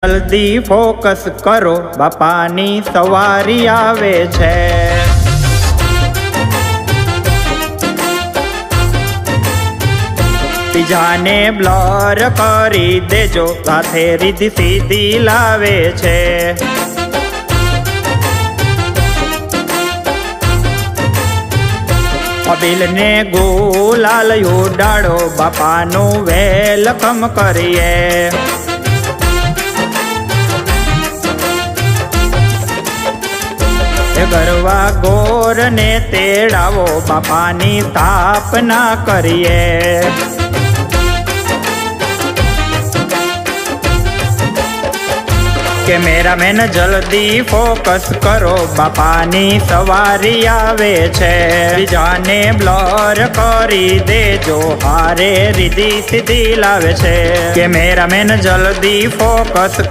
જલ્દી ફોકસ કરો, બાપાની સવારી આવે છે. બીજાને બ્લર કરી દેજો, સાથે રીધી સીધી લાવે છે. અબીલને ગુલાલ ઉડાડો, બાપાનું વેલકમ કરીએ. ગરવા ગોરને તેડાવો, બાપાની સ્થાપના કરીએ. કેમેરામેન જલ્દી ફોકસ કરો, બાપાની સવારી આવે છે. બીજાને બ્લર કરી દેજો, હારે રીધી સીધી લાવે છે. કેમેરામેન જલ્દી ફોકસ